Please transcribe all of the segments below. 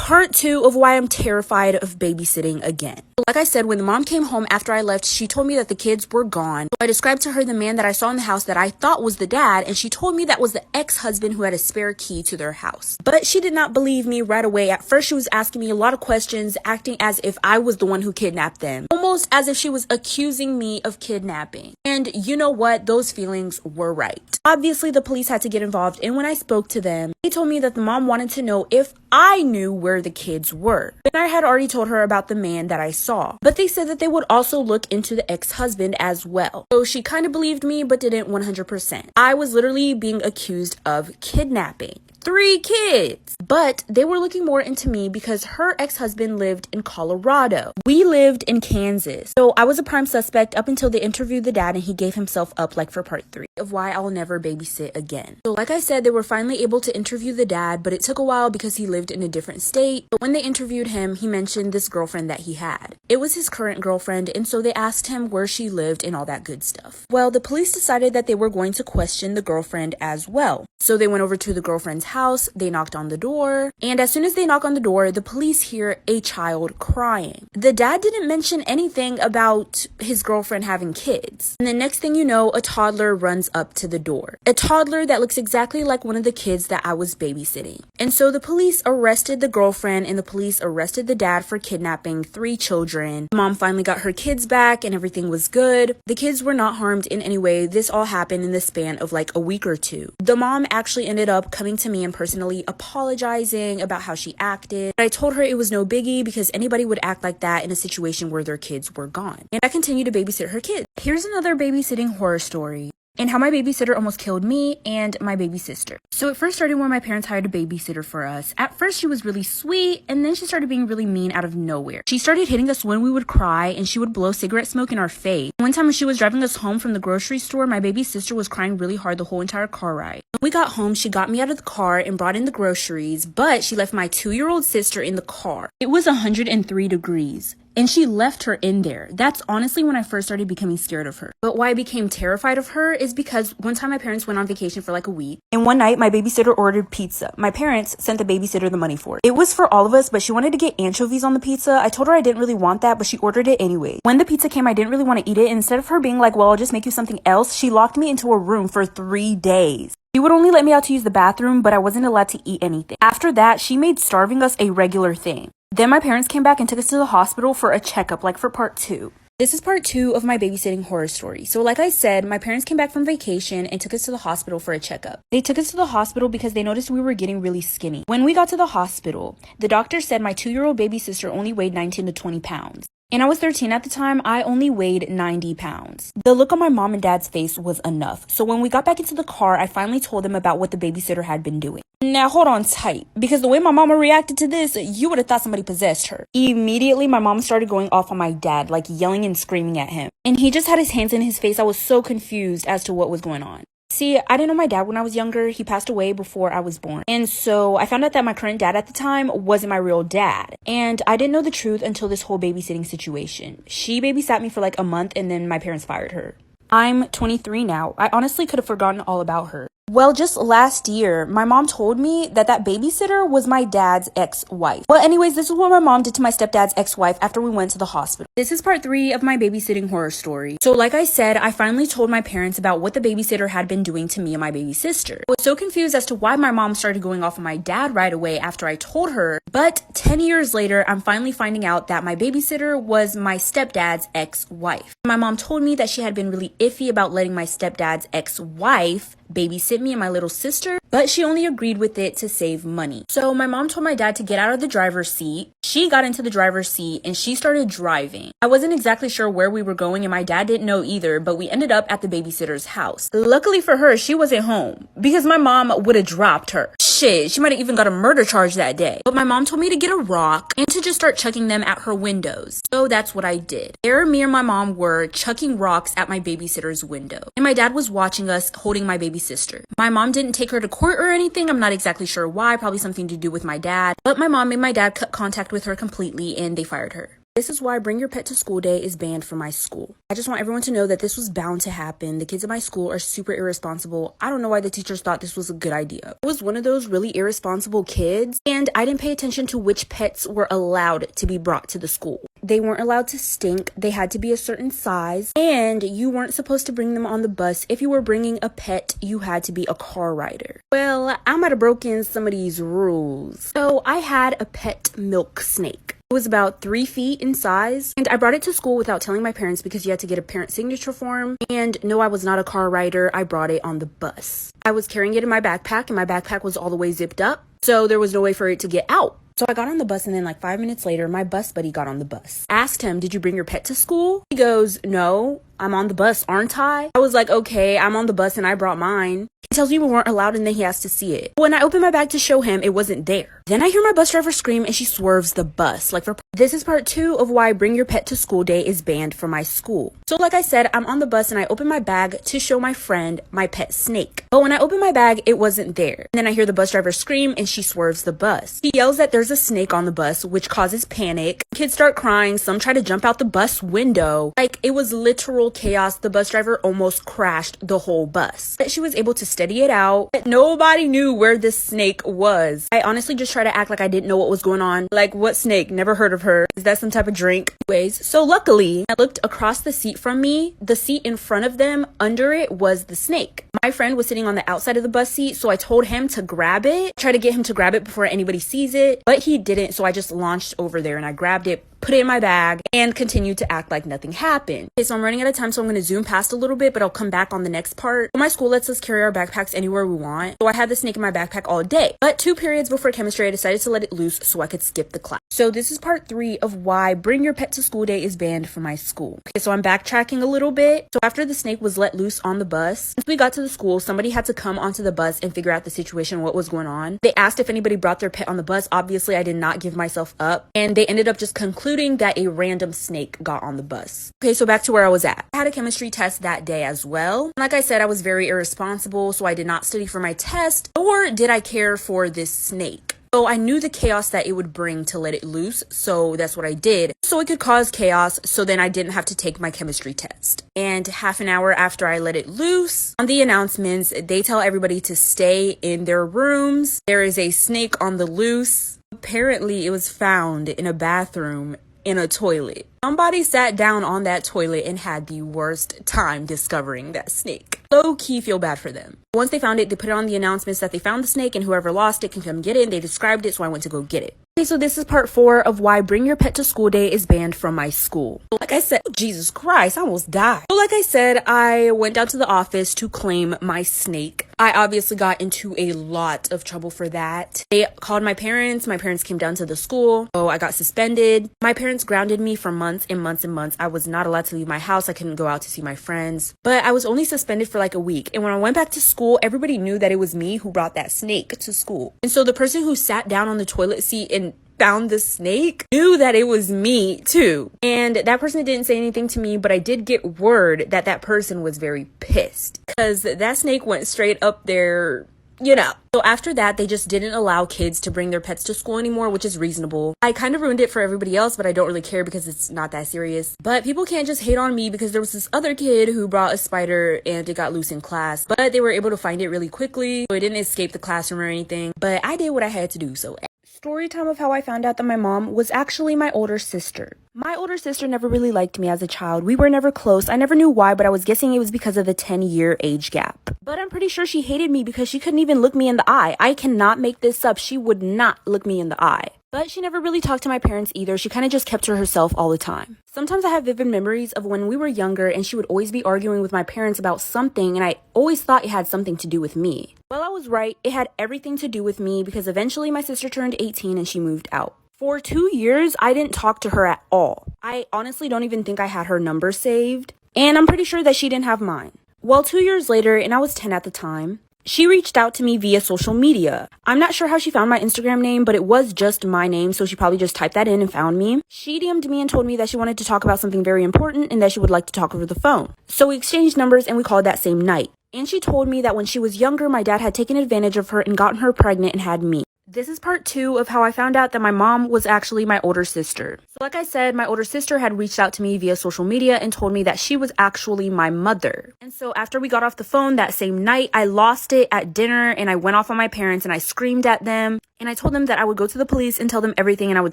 Part 2 of why I'm terrified of babysitting again. Like I said, when the mom came home after I left, she told me that the kids were gone. So I described to her the man that I saw in the house that I thought was the dad, and she told me that was the ex-husband who had a spare key to their house. But she did not believe me right away. At first, she was asking me a lot of questions, acting as if I was the one who kidnapped them. Almost as if she was accusing me of kidnapping. And you know what? Those feelings were right. Obviously, the police had to get involved, and when I spoke to them, they told me that the mom wanted to know if I knew where the kids were. And I had already told her about the man that I saw. But they said that they would also look into the ex-husband as well. So she kind of believed me, but didn't 100%. I was literally being accused of kidnapping 3 kids. But they were looking more into me because her ex-husband lived in Colorado. We lived in Kansas. So I was a prime suspect up until they interviewed the dad, and he gave himself up like for part 3 of why I'll never babysit again. So like I said, they were finally able to interview the dad, but it took a while because he lived in a different state. But when they interviewed him, he mentioned this girlfriend that he had. It was his current girlfriend, and so they asked him where she lived and all that good stuff. Well, the police decided that they were going to question the girlfriend as well. So they went over to the girlfriend's house, they knocked on the door, and as soon as they knock on the door, the police hear a child crying. The dad didn't mention anything about his girlfriend having kids. And the next thing you know, a toddler runs up to the door. A toddler that looks exactly like one of the kids that I was babysitting. And so the police arrested the girlfriend, and the police arrested the dad for kidnapping 3 children. Mom finally got her kids back, and everything was good. The kids were not harmed in any way. This all happened in the span of like a week or 2. The mom actually ended up coming to me and personally apologizing about how she acted. But I told her it was no biggie because anybody would act like that in a situation where their kids were gone. And I continued to babysit her kids. Here's another babysitting horror story, and how my babysitter almost killed me and my baby sister. So it first started when my parents hired a babysitter for us. At first she was really sweet, and then she started being really mean out of nowhere. She started hitting us when we would cry, and she would blow cigarette smoke in our face. One time when she was driving us home from the grocery store, my baby sister was crying really hard the whole entire car ride. When we got home, she got me out of the car and brought in the groceries, but she left my 2-year-old sister in the car. It was 103 degrees. And she left her in there. That's honestly when I first started becoming scared of her. But why I became terrified of her is because one time my parents went on vacation for like a week. And one night my babysitter ordered pizza. My parents sent the babysitter the money for it. It was for all of us, but she wanted to get anchovies on the pizza. I told her I didn't really want that, but she ordered it anyway. When the pizza came, I didn't really want to eat it. And instead of her being like, well, I'll just make you something else, she locked me into a room for 3 days. She would only let me out to use the bathroom, but I wasn't allowed to eat anything. After that, she made starving us a regular thing. Then my parents came back and took us to the hospital for a checkup, like for part 2. This is part 2 of my babysitting horror story. So like I said, my parents came back from vacation and took us to the hospital for a checkup. They took us to the hospital because they noticed we were getting really skinny. When we got to the hospital, the doctor said my 2-year-old baby sister only weighed 19 to 20 pounds. And I was 13 at the time. I only weighed 90 pounds. The look on my mom and dad's face was enough. So when we got back into the car, I finally told them about what the babysitter had been doing. Now hold on tight, because the way my mama reacted to this, you would have thought somebody possessed her. Immediately, my mom started going off on my dad, like yelling and screaming at him. And he just had his hands in his face. I was so confused as to what was going on. See, I didn't know my dad when I was younger. He passed away before I was born. And so I found out that my current dad at the time wasn't my real dad. And I didn't know the truth until this whole babysitting situation. She babysat me for like a month, and then my parents fired her. I'm 23 now. I honestly could have forgotten all about her. Well, just last year, my mom told me that babysitter was my dad's ex-wife. Well, anyways, this is what my mom did to my stepdad's ex-wife after we went to the hospital. This is part 3 of my babysitting horror story. So like I said, I finally told my parents about what the babysitter had been doing to me and my baby sister. I was so confused as to why my mom started going off on my dad right away after I told her. But 10 years later, I'm finally finding out that my babysitter was my stepdad's ex-wife. My mom told me that she had been really iffy about letting my stepdad's ex-wife babysit me and my little sister, but she only agreed with it to save money. So my mom told my dad to get out of the driver's seat. She got into the driver's seat and she started driving. I wasn't exactly sure where we were going, and my dad didn't know either, but we ended up at the babysitter's house. Luckily for her, she wasn't home because my mom would have dropped her. Shit, she might have even got a murder charge that day. But my mom told me to get a rock and to just start chucking them at her windows. So that's what I did. There, me and my mom were chucking rocks at my babysitter's window. And my dad was watching us holding my baby sister. My mom didn't take her to court or anything. I'm not exactly sure why. Probably something to do with my dad. But my mom made my dad cut contact with her completely, and they fired her. This is why Bring Your Pet to School Day is banned from my school. I just want everyone to know that this was bound to happen. The kids at my school are super irresponsible. I don't know why the teachers thought this was a good idea. I was one of those really irresponsible kids, and I didn't pay attention to which pets were allowed to be brought to the school. They weren't allowed to stink, they had to be a certain size, and you weren't supposed to bring them on the bus. If you were bringing a pet, you had to be a car rider. Well, I might have broken some of these rules. So I had a pet milk snake. It was about 3 feet in size, and I brought it to school without telling my parents because you had to get a parent signature form. And no, I was not a car rider. I brought it on the bus. I was carrying it in my backpack, and my backpack was all the way zipped up, so there was no way for it to get out. So I got on the bus, and then like 5 minutes later, my bus buddy got on the bus. Asked him, "Did you bring your pet to school?" He goes, "No, I'm on the bus, aren't I?" I was like, "Okay, I'm on the bus and I brought mine." He tells me we weren't allowed, and then he has to see it. When I opened my bag to show him, it wasn't there. Then I hear my bus driver scream, and she swerves the bus. This is part 2 of why Bring Your Pet to School Day is banned from my school. So like I said, I'm on the bus and I open my bag to show my friend my pet snake. But when I open my bag, it wasn't there. And then I hear the bus driver scream, and she swerves the bus. He yells that there's a snake on the bus, which causes panic. Kids start crying. Some try to jump out the bus window. Like, it was literal chaos. The bus driver almost crashed the whole bus. But she was able to steady it out. But nobody knew where this snake was. I honestly just try to act like I didn't know what was going on. Like, what snake? Never heard of her. Is that some type of drink? Anyways, so luckily, I looked across the seat from me. The seat in front of them, under it was the snake. My friend was sitting on the outside of the bus seat, so I told him to grab it. Try to get him to grab it before anybody sees it, but he didn't, so I just launched over there and I grabbed it, put it in my bag, and continued to act like nothing happened. Okay, so I'm running out of time, so I'm going to zoom past a little bit, but I'll come back on the next part. My school lets us carry our backpacks anywhere we want, so I had the snake in my backpack all day. But 2 periods before chemistry, I decided to let it loose so I could skip the class. So this is part 3 of why Bring Your Pet to School Day is banned from my school. Okay, so I'm backtracking a little bit. So after the snake was let loose on the bus, once we got to the school, somebody had to come onto the bus and figure out the situation, what was going on. They asked if anybody brought their pet on the bus. Obviously, I did not give myself up, and they ended up just concluding that a random snake got on the bus. Okay, so back to where I was at. I had a chemistry test that day as well. Like I said, I was very irresponsible, so I did not study for my test, nor did I care for this snake. So I knew the chaos that it would bring to let it loose, so that's what I did. So it could cause chaos, so then I didn't have to take my chemistry test. And half an hour after I let it loose, on the announcements, they tell everybody to stay in their rooms. There is a snake on the loose. Apparently, it was found in a bathroom in a toilet. Somebody sat down on that toilet and had the worst time discovering that snake. Low-key feel bad for them. Once they found it, they put it on the announcements that they found the snake and whoever lost it can come get it. They described it, so I went to go get it. Okay, so this is part 4 of why Bring Your Pet to School Day is banned from my school. Like I said, Jesus Christ, I almost died. So like I said, I went down to the office to claim my snake. I obviously got into a lot of trouble for that. They called my parents. My parents came down to the school. So I got suspended. My parents grounded me for months and months and months. I was not allowed to leave my house. I couldn't go out to see my friends. But I was only suspended for like a week. And when I went back to school, everybody knew that it was me who brought that snake to school. And so the person who sat down on the toilet seat and found the snake knew that it was me too. And that person didn't say anything to me, but I did get word that that person was very pissed because that snake went straight up there, you know. So after that, they just didn't allow kids to bring their pets to school anymore, which is reasonable. I kind of ruined it for everybody else, but I don't really care because it's not that serious. But people can't just hate on me because there was this other kid who brought a spider and it got loose in class, but they were able to find it really quickly, so it didn't escape the classroom or anything. But I did what I had to do, so story time of how I found out that my mom was actually my older sister. My older sister never really liked me as a child. We were never close. I never knew why, but I was guessing it was because of the 10-year age gap. But I'm pretty sure she hated me because she couldn't even look me in the eye. I cannot make this up. She would not look me in the eye. But she never really talked to my parents either. She kind of just kept to herself all the time. Sometimes I have vivid memories of when we were younger and she would always be arguing with my parents about something, and I always thought it had something to do with me. Well, I was right. It had everything to do with me because eventually my sister turned 18 and she moved out. For 2 years, I didn't talk to her at all. I honestly don't even think I had her number saved, and I'm pretty sure that she didn't have mine. Well, 2 years later, and I was 10 at the time, she reached out to me via social media. I'm not sure how she found my Instagram name, but it was just my name, so she probably just typed that in and found me. She DM'd me and told me that she wanted to talk about something very important and that she would like to talk over the phone. So we exchanged numbers and we called that same night. And she told me that when she was younger, my dad had taken advantage of her and gotten her pregnant and had me. This is part 2 of how I found out that my mom was actually my older sister. So like I said, my older sister had reached out to me via social media and told me that she was actually my mother. And so after we got off the phone that same night, I lost it at dinner and I went off on my parents and I screamed at them. And I told them that I would go to the police and tell them everything and I would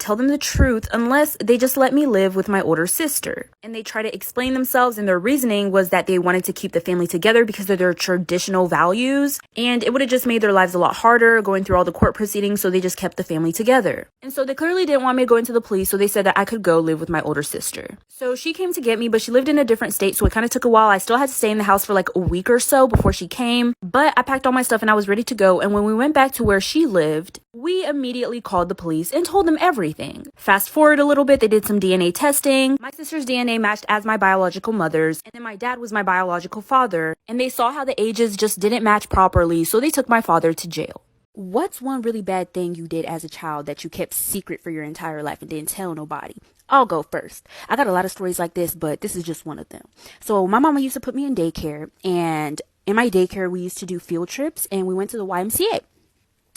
tell them the truth unless they just let me live with my older sister. And they tried to explain themselves, and their reasoning was that they wanted to keep the family together because of their traditional values. And it would have just made their lives a lot harder going through all the court proceedings, so they just kept the family together. And so they clearly didn't want me to go into the police, so they said that I could go live with my older sister. So she came to get me, but she lived in a different state, so it kind of took a while. I still had to stay in the house for like a week or so before she came, but I packed all my stuff and I was ready to go. And when we went back to where she lived, we immediately called the police and told them everything. Fast forward a little bit, they did some DNA testing. My sister's DNA matched as my biological mother's, and then my dad was my biological father, and they saw how the ages just didn't match properly, so they took my father to jail. What's one really bad thing you did as a child that you kept secret for your entire life and didn't tell nobody? I'll go first. I got a lot of stories like this, but this is just one of them. So my mama used to put me in daycare, and in my daycare, we used to do field trips, and we went to the YMCA.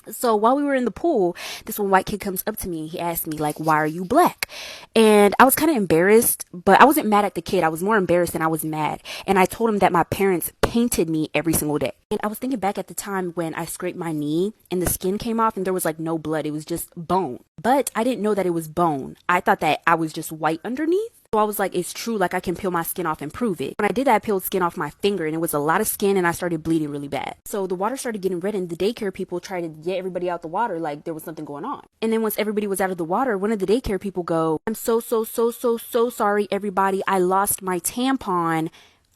So while we were in the pool, this one white kid comes up to me and he asked me, like, why are you black? And I was kind of embarrassed, but I wasn't mad at the kid. I was more embarrassed than I was mad. And I told him that my parents painted me every single day. And I was thinking back at the time when I scraped my knee and the skin came off and there was like no blood. It was just bone. But I didn't know that it was bone. I thought that I was just white underneath. So I was like, it's true, like I can peel my skin off and prove it. When I did that, I peeled skin off my finger and it was a lot of skin and I started bleeding really bad. So the water started getting red and the daycare people tried to get everybody out the water like there was something going on. And then once everybody was out of the water, one of the daycare people go, I'm so sorry, everybody. I lost my tampon.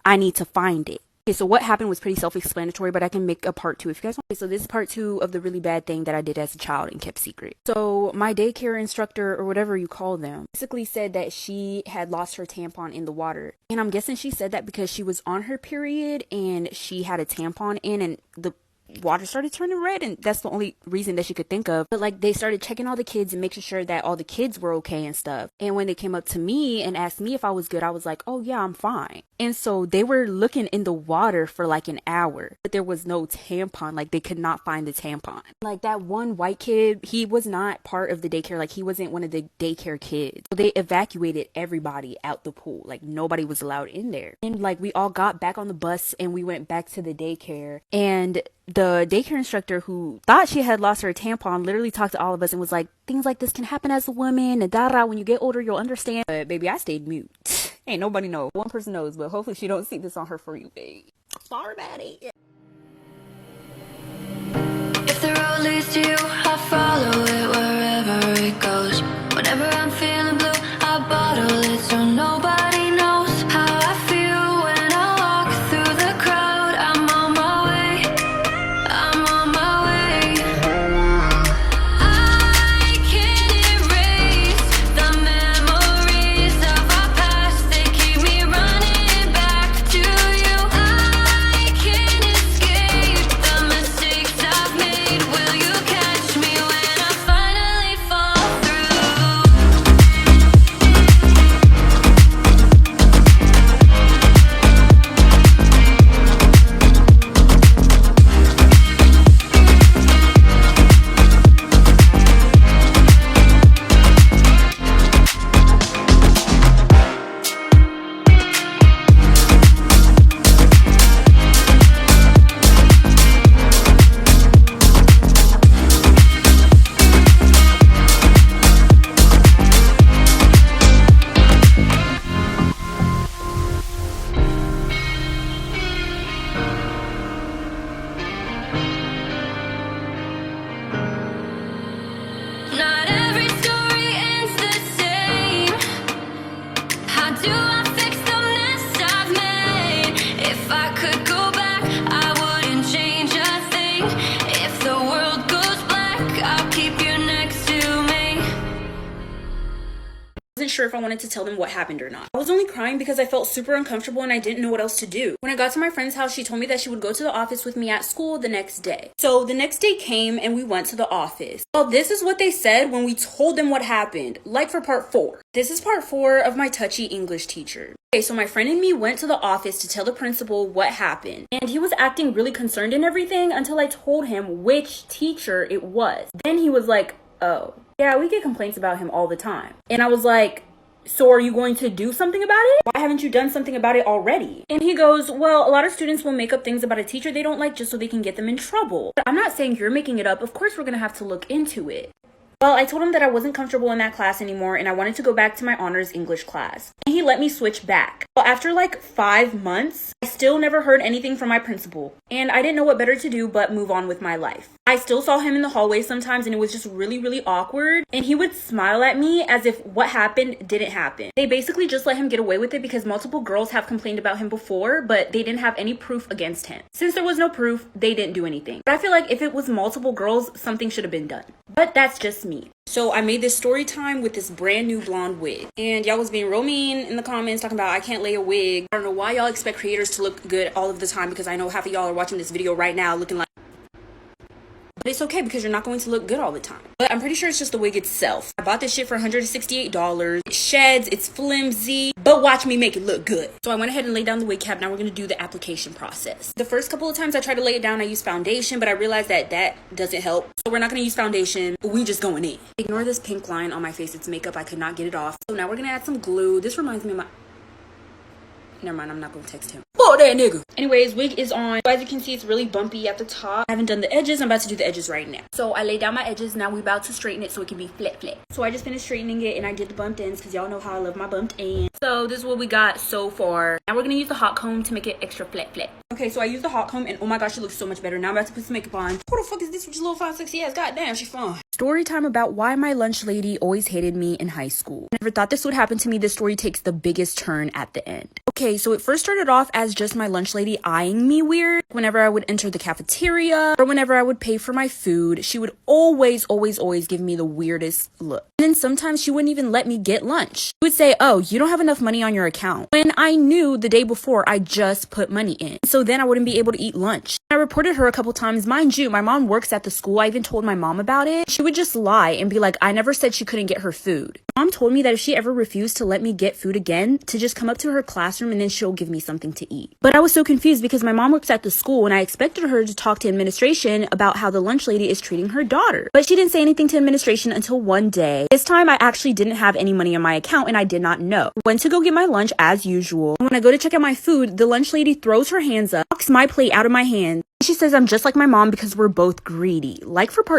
I need to find it. Okay, so what happened was pretty self-explanatory, but I can make a part 2 if you guys want. Okay, so this is part 2 of the really bad thing that I did as a child and kept secret. So my daycare instructor, or whatever you call them, basically said that she had lost her tampon in the water. And I'm guessing she said that because she was on her period and she had a tampon in and the water started turning red, and that's the only reason that she could think of. But like they started checking all the kids and making sure that all the kids were okay and stuff. And when they came up to me and asked me if I was good, I was like, oh yeah, I'm fine. And so they were looking in the water for like an hour, but there was no tampon. Like they could not find the tampon. Like that one white kid, he was not part of the daycare. Like he wasn't one of the daycare kids. So they evacuated everybody out the pool. Like nobody was allowed in there. And like we all got back on the bus and we went back to the daycare, and the daycare instructor who thought she had lost her tampon literally talked to all of us and was like, things like this can happen as a woman and when you get older, you'll understand. But baby, I stayed mute. Ain't nobody know. One person knows, but hopefully she don't see this on her For You page. Sorry about it. If the road leads to you, I follow it wherever it goes. Whenever I'm feeling blue, I bottle it so nobody knows how I feel when I walk through the crowd. I'm on my way. I'm on my way. I can't erase the memories of our past. They keep me running back to you. I can't escape the mistakes I've made. Will you catch me when I finally fall through? wasn't sure if I wanted to tell them what happened or not. I was only crying because I felt super uncomfortable and I didn't know what else to do. When I got to my friend's house, she told me that she would go to the office with me at school the next day. So the next day came and we went to the office. Well, this is what they said when we told them what happened, like for part 4. This is part 4 of my touchy English teacher. Okay, so my friend and me went to the office to tell the principal what happened. And he was acting really concerned and everything until I told him which teacher it was. Then he was like, oh, yeah, we get complaints about him all the time. And I was like, so are you going to do something about it? Why haven't you done something about it already? And he goes, well, a lot of students will make up things about a teacher they don't like just so they can get them in trouble. But I'm not saying you're making it up. Of course, we're going to have to look into it. Well, I told him that I wasn't comfortable in that class anymore and I wanted to go back to my honors English class. And he let me switch back. Well, after like 5 months, I still never heard anything from my principal. And I didn't know what better to do but move on with my life. I still saw him in the hallway sometimes and it was just really awkward. And he would smile at me as if what happened didn't happen. They basically just let him get away with it because multiple girls have complained about him before, but they didn't have any proof against him. Since there was no proof, they didn't do anything. But I feel like if it was multiple girls, something should have been done. But that's just me. So I made this story time with this brand new blonde wig. And y'all was being real mean in the comments talking about I can't lay a wig. I don't know why y'all expect creators to look good all of the time because I know half of y'all are watching this video right now looking like, but it's okay because you're not going to look good all the time. But I'm pretty sure it's just the wig itself. I bought this shit for $168. It sheds, it's flimsy, but watch me make it look good. So I went ahead and laid down the wig cap. Now we're going to do the application process. The first couple of times I tried to lay it down, I used foundation, but I realized that that doesn't help. So we're not going to use foundation. We just going in. Ignore this pink line on my face. It's makeup. I could not get it off. So now we're going to add some glue. This reminds me of my... Never mind, I'm not gonna text him. Oh, that nigga. Anyways, wig is on. So as you can see, it's really bumpy at the top. I haven't done the edges. I'm about to do the edges right now. So I laid down my edges. Now we're about to straighten it so it can be flat. So I just finished straightening it and I did the bumped ends because y'all know how I love my bumped ends. So this is what we got so far. Now we're gonna use the hot comb to make it extra flat. Okay, so I used the hot comb and oh my gosh, it looks so much better. Now I'm about to put some makeup on. Who the fuck is this with your little fine sexy ass? Goddamn, she fun. Story time about why my lunch lady always hated me in high school. Never thought this would happen to me. This story takes the biggest turn at the end. Okay, so it first started off as just my lunch lady eyeing me weird. Whenever I would enter the cafeteria or whenever I would pay for my food, she would always give me the weirdest look. And then sometimes she wouldn't even let me get lunch. She would say, oh, you don't have enough money on your account. When I knew the day before I just put money in. So then I wouldn't be able to eat lunch. I reported her a couple times. Mind you, my mom works at the school. I even told my mom about it. She would just lie and be like, I never said she couldn't get her food. Mom told me that if she ever refused to let me get food again, to just come up to her classroom and then she'll give me something to eat. But I was so confused because my mom works at the school and I expected her to talk to administration about how the lunch lady is treating her daughter. But she didn't say anything to administration until one day. This time I actually didn't have any money in my account and I did not know. Went to go get my lunch as usual. When I go to check out my food, the lunch lady throws her hands up, knocks my plate out of my hand. She says I'm just like my mom because we're both greedy. Like for part